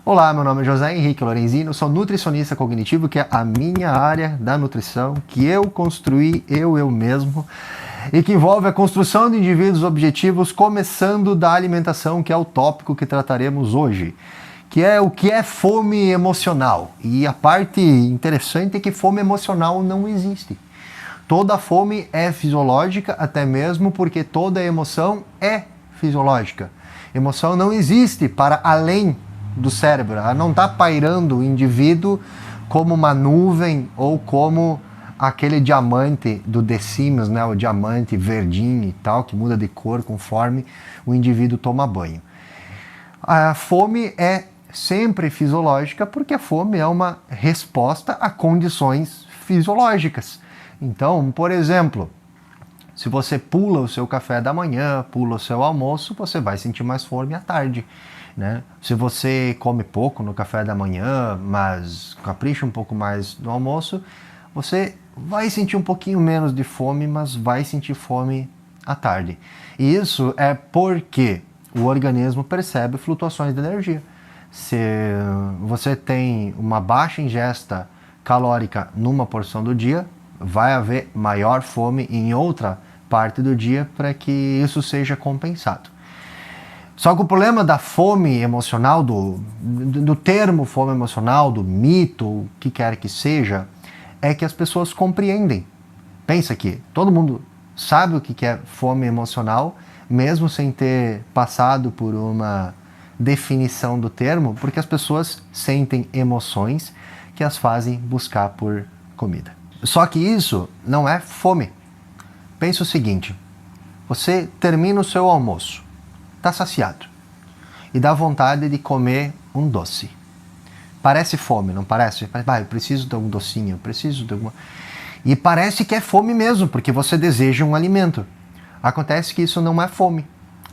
Olá, meu nome é José Henrique Lorenzino, sou nutricionista cognitivo, que é a minha área da nutrição, que eu construí eu mesmo, e que envolve a construção de indivíduos objetivos, começando da alimentação, que é o tópico que trataremos hoje, que é o que é fome emocional. E a parte interessante é que fome emocional não existe. Toda fome é fisiológica, até mesmo porque toda emoção é fisiológica. Emoção não existe para além do cérebro, ela não está pairando o indivíduo como uma nuvem ou como aquele diamante do The Sims, né? O diamante verdinho e tal, que muda de cor conforme o indivíduo toma banho. A fome é sempre fisiológica porque a fome é uma resposta a condições fisiológicas. Então, por exemplo, se você pula o seu café da manhã, pula o seu almoço, você vai sentir mais fome à tarde, né? Se você come pouco no café da manhã, mas capricha um pouco mais no almoço, você vai sentir um pouquinho menos de fome, mas vai sentir fome à tarde. E isso é porque o organismo percebe flutuações de energia. Se você tem uma baixa ingesta calórica numa porção do dia, vai haver maior fome em outra parte do dia para que isso seja compensado. Só que o problema da fome emocional, do termo fome emocional, do mito, o que quer que seja, é que as pessoas compreendem. Pensa que todo mundo sabe o que é fome emocional, mesmo sem ter passado por uma definição do termo, porque as pessoas sentem emoções que as fazem buscar por comida. Só que isso não é fome. Pensa o seguinte, você termina o seu almoço, está saciado e dá vontade de comer um doce. Parece fome, não parece? Eu preciso de um docinho, eu preciso de alguma... E parece que é fome mesmo, porque você deseja um alimento. Acontece que isso não é fome,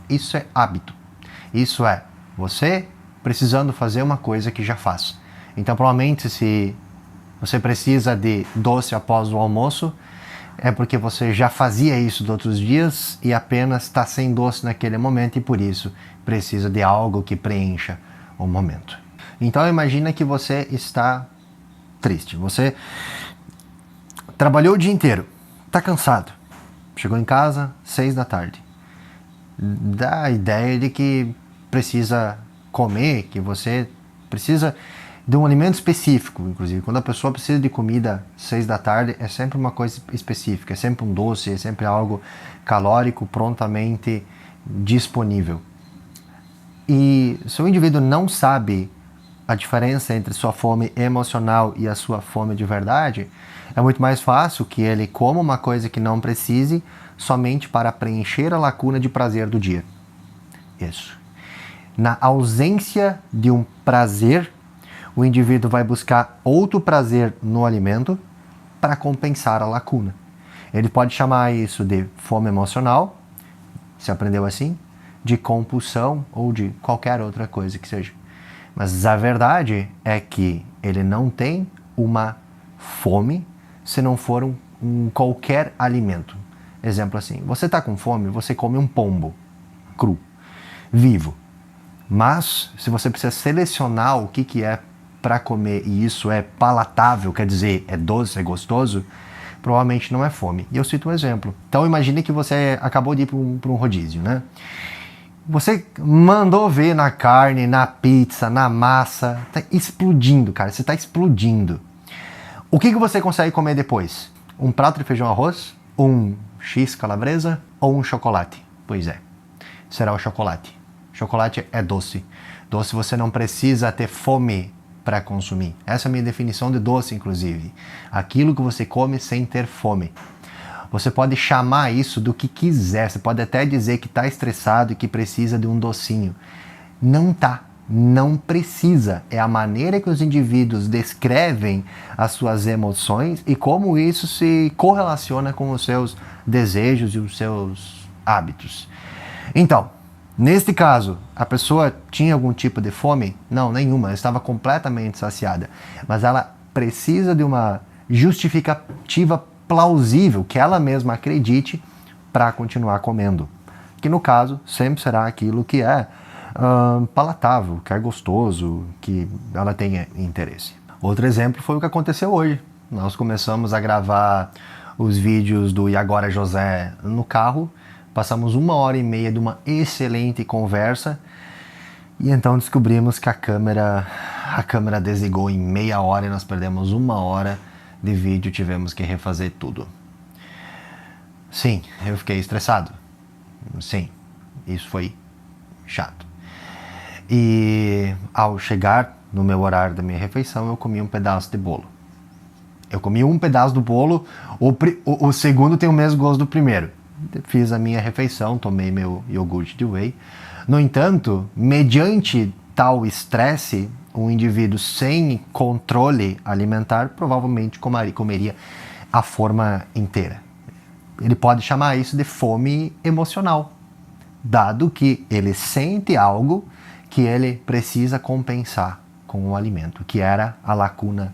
isso é hábito. Isso é você precisando fazer uma coisa que já faz. Então, provavelmente, se você precisa de doce após o almoço, é porque você já fazia isso de outros dias e apenas está sem doce naquele momento e por isso precisa de algo que preencha o momento. Então imagina que você está triste, você trabalhou o dia inteiro, está cansado, chegou em casa 6 da tarde, dá a ideia de que precisa comer, que você precisa de um alimento específico, inclusive. Quando a pessoa precisa de comida 6 da tarde, é sempre uma coisa específica, é sempre um doce, é sempre algo calórico, prontamente disponível. E se o indivíduo não sabe a diferença entre sua fome emocional e a sua fome de verdade, é muito mais fácil que ele coma uma coisa que não precise somente para preencher a lacuna de prazer do dia. Isso. Na ausência de um prazer, o indivíduo vai buscar outro prazer no alimento para compensar a lacuna. Ele pode chamar isso de fome emocional, se aprendeu assim, de compulsão ou de qualquer outra coisa que seja. Mas a verdade é que ele não tem uma fome se não for um qualquer alimento. Exemplo assim, você está com fome, você come um pombo cru, vivo. Mas se você precisa selecionar o que é para comer e isso é palatável, quer dizer, é doce, é gostoso, provavelmente não é fome. E eu cito um exemplo. Então imagine que você acabou de ir para um rodízio, né? Você mandou ver na carne, na pizza, na massa, tá explodindo, cara, você está explodindo. O que você consegue comer depois? Um prato de feijão arroz? Um X calabresa? Ou um chocolate? Pois é, será o chocolate. Chocolate é doce. Doce você não precisa ter fome para consumir. Essa é a minha definição de doce, inclusive. Aquilo que você come sem ter fome. Você pode chamar isso do que quiser. Você pode até dizer que está estressado e que precisa de um docinho. Não tá. Não precisa. É a maneira que os indivíduos descrevem as suas emoções e como isso se correlaciona com os seus desejos e os seus hábitos. Então, neste caso, a pessoa tinha algum tipo de fome? Não, nenhuma. Ela estava completamente saciada. Mas ela precisa de uma justificativa plausível, que ela mesma acredite, para continuar comendo. Que no caso, sempre será aquilo que é palatável, que é gostoso, que ela tenha interesse. Outro exemplo foi o que aconteceu hoje. Nós começamos a gravar os vídeos do E Agora José no carro, passamos 1h30 de uma excelente conversa e então descobrimos que a câmera desligou em meia hora e nós perdemos 1 hora de vídeo, tivemos que refazer tudo. Sim, eu fiquei estressado. Sim, isso foi chato. E ao chegar no meu horário da minha refeição, eu comi um pedaço de bolo. Eu comi um pedaço do bolo, o segundo tem o mesmo gosto do primeiro. Fiz a minha refeição, tomei meu iogurte de whey. No entanto, mediante tal estresse, um indivíduo sem controle alimentar provavelmente comeria a forma inteira. Ele pode chamar isso de fome emocional, dado que ele sente algo que ele precisa compensar com o alimento, que era a lacuna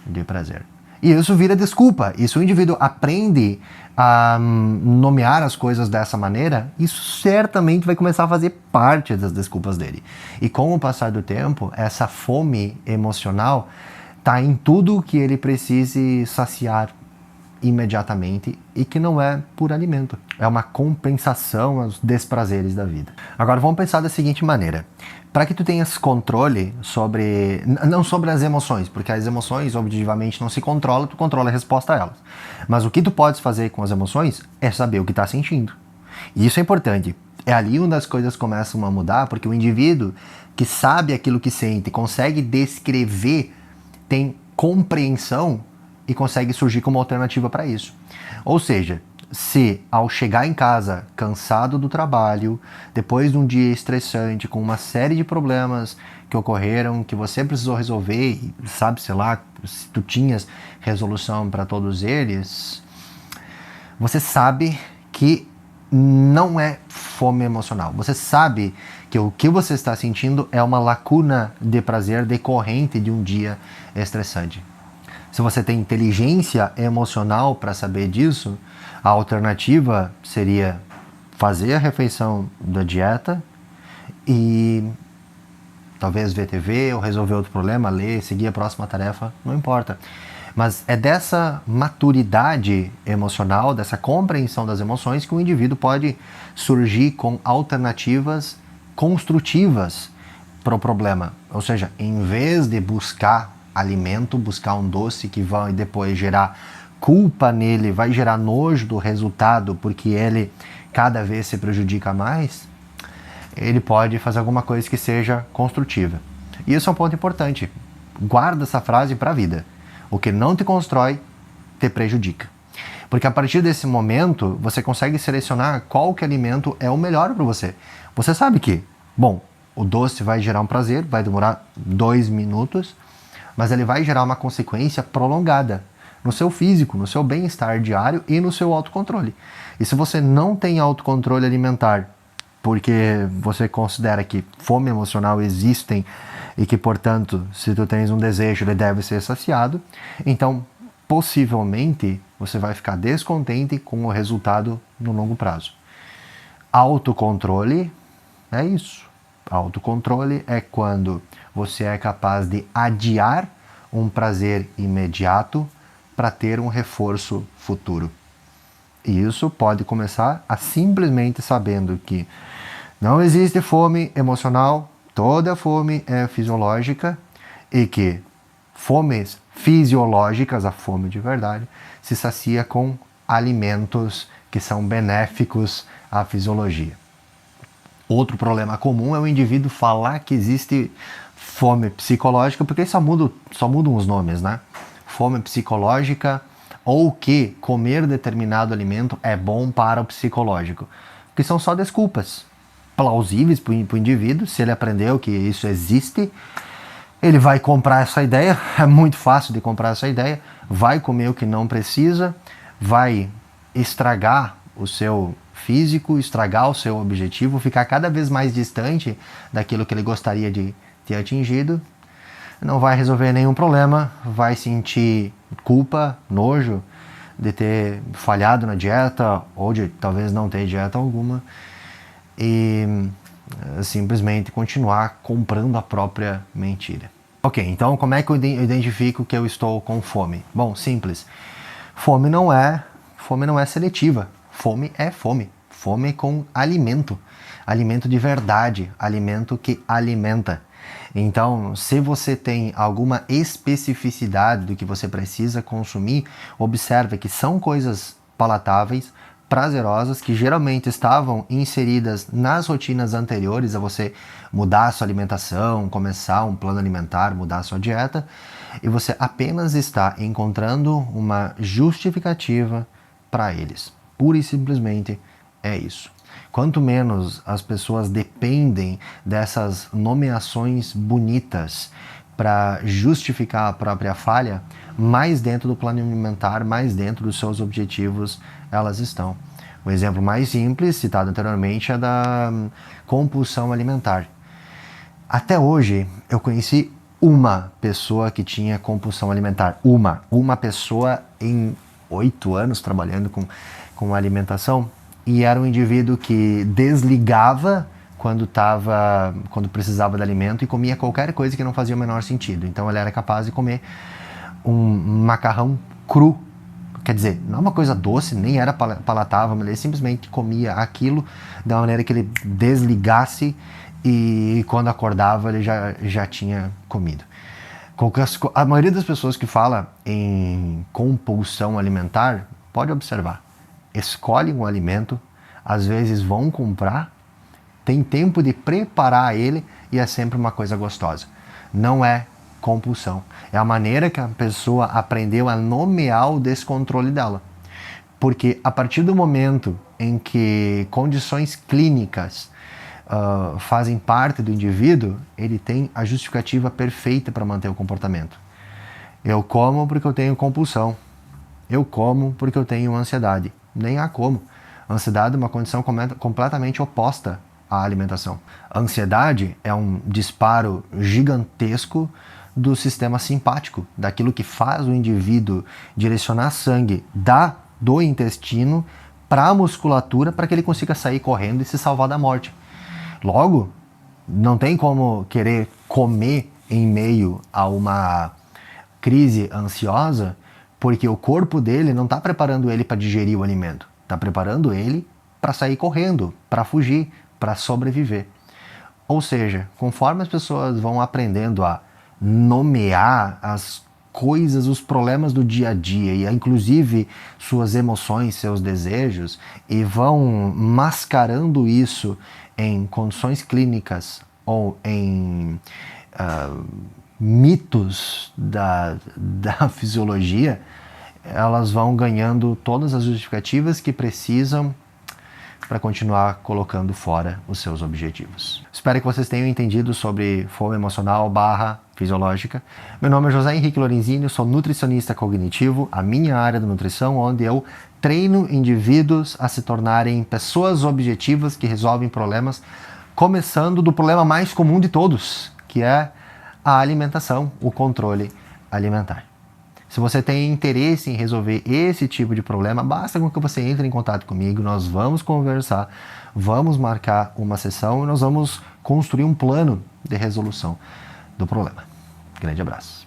de prazer. E isso vira desculpa. E se o indivíduo aprende a nomear as coisas dessa maneira, isso certamente vai começar a fazer parte das desculpas dele. E com o passar do tempo, essa fome emocional está em tudo que ele precise saciar imediatamente e que não é por alimento. É uma compensação aos desprazeres da vida. Agora vamos pensar da seguinte maneira. Para que tu tenhas controle não sobre as emoções, porque as emoções objetivamente não se controlam, tu controla a resposta a elas. Mas o que tu podes fazer com as emoções é saber o que está sentindo. E isso é importante. É ali onde as coisas começam a mudar, porque o indivíduo que sabe aquilo que sente, consegue descrever, tem compreensão e consegue surgir como alternativa para isso. Ou seja, se ao chegar em casa cansado do trabalho, depois de um dia estressante, com uma série de problemas que ocorreram, que você precisou resolver, e sabe, sei lá, se tu tinhas resolução para todos eles, você sabe que não é fome emocional. Você sabe que o que você está sentindo é uma lacuna de prazer decorrente de um dia estressante. Se você tem inteligência emocional para saber disso, a alternativa seria fazer a refeição da dieta e talvez ver TV ou resolver outro problema, ler, seguir a próxima tarefa, não importa. Mas é dessa maturidade emocional, dessa compreensão das emoções que o indivíduo pode surgir com alternativas construtivas para o problema. Ou seja, em vez de buscar alimento, buscar um doce que vai depois gerar culpa nele, vai gerar nojo do resultado porque ele cada vez se prejudica mais, ele pode fazer alguma coisa que seja construtiva. E isso é um ponto importante. Guarda essa frase para a vida. O que não te constrói, te prejudica. Porque a partir desse momento, você consegue selecionar qual que alimento é o melhor para você. Você sabe que, bom, o doce vai gerar um prazer, vai demorar 2 minutos, mas ele vai gerar uma consequência prolongada no seu físico, no seu bem-estar diário e no seu autocontrole. E se você não tem autocontrole alimentar, porque você considera que fome emocional existem e que, portanto, se tu tens um desejo, ele deve ser saciado, então, possivelmente, você vai ficar descontente com o resultado no longo prazo. Autocontrole é isso. Autocontrole é quando você é capaz de adiar um prazer imediato para ter um reforço futuro. E isso pode começar a simplesmente sabendo que não existe fome emocional, toda fome é fisiológica e que fomes fisiológicas, a fome de verdade, se sacia com alimentos que são benéficos à fisiologia. Outro problema comum é o indivíduo falar que existe fome psicológica, porque só mudam os nomes, né? Fome psicológica ou que comer determinado alimento é bom para o psicológico, que são só desculpas plausíveis para o indivíduo. Se ele aprendeu que isso existe, ele vai comprar essa ideia, é muito fácil de comprar essa ideia, vai comer o que não precisa, vai estragar o seu físico, estragar o seu objetivo, ficar cada vez mais distante daquilo que ele gostaria de ter atingido, não vai resolver nenhum problema, vai sentir culpa, nojo de ter falhado na dieta ou de talvez não ter dieta alguma. E simplesmente continuar comprando a própria mentira. Ok, então como é que eu identifico que eu estou com fome? Bom, simples. Fome não é seletiva. Fome é fome. Fome com alimento. Alimento de verdade. Alimento que alimenta. Então, se você tem alguma especificidade do que você precisa consumir, observe que são coisas palatáveis, prazerosas, que geralmente estavam inseridas nas rotinas anteriores a você mudar a sua alimentação, começar um plano alimentar, mudar a sua dieta, e você apenas está encontrando uma justificativa para eles. Pura e simplesmente é isso. Quanto menos as pessoas dependem dessas nomeações bonitas para justificar a própria falha, mais dentro do plano alimentar, mais dentro dos seus objetivos elas estão. O exemplo mais simples, citado anteriormente, é da compulsão alimentar. Até hoje, eu conheci uma pessoa que tinha compulsão alimentar. Uma pessoa em 8 anos trabalhando com alimentação, e era um indivíduo que desligava quando precisava de alimento e comia qualquer coisa que não fazia o menor sentido. Então ele era capaz de comer um macarrão cru. Quer dizer, não é uma coisa doce, nem era palatável, mas ele simplesmente comia aquilo da maneira que ele desligasse e quando acordava ele já tinha comido. A maioria das pessoas que fala em compulsão alimentar, pode observar, escolhem um alimento, às vezes vão comprar, tem tempo de preparar ele e é sempre uma coisa gostosa. Não é compulsão. É a maneira que a pessoa aprendeu a nomear o descontrole dela. Porque a partir do momento em que condições clínicas fazem parte do indivíduo, ele tem a justificativa perfeita para manter o comportamento. Eu como porque eu tenho compulsão. Eu como porque eu tenho ansiedade. Nem há como. A ansiedade é uma condição completamente oposta à alimentação. A ansiedade é um disparo gigantesco do sistema simpático, daquilo que faz o indivíduo direcionar sangue do intestino para a musculatura para que ele consiga sair correndo e se salvar da morte. Logo, não tem como querer comer em meio a uma crise ansiosa, porque o corpo dele não está preparando ele para digerir o alimento, está preparando ele para sair correndo, para fugir, para sobreviver. Ou seja, conforme as pessoas vão aprendendo a nomear as coisas, os problemas do dia a dia e inclusive suas emoções, seus desejos, e vão mascarando isso em condições clínicas ou em mitos da fisiologia, elas vão ganhando todas as justificativas que precisam para continuar colocando fora os seus objetivos. Espero que vocês tenham entendido sobre fome emocional / fisiológica. Meu nome é José Henrique Lorenzini, eu sou nutricionista cognitivo, a minha área da nutrição, onde eu treino indivíduos a se tornarem pessoas objetivas que resolvem problemas, começando do problema mais comum de todos, que é a alimentação, o controle alimentar. Se você tem interesse em resolver esse tipo de problema, basta com que você entre em contato comigo, nós vamos conversar, vamos marcar uma sessão e nós vamos construir um plano de resolução do problema. Grande abraço.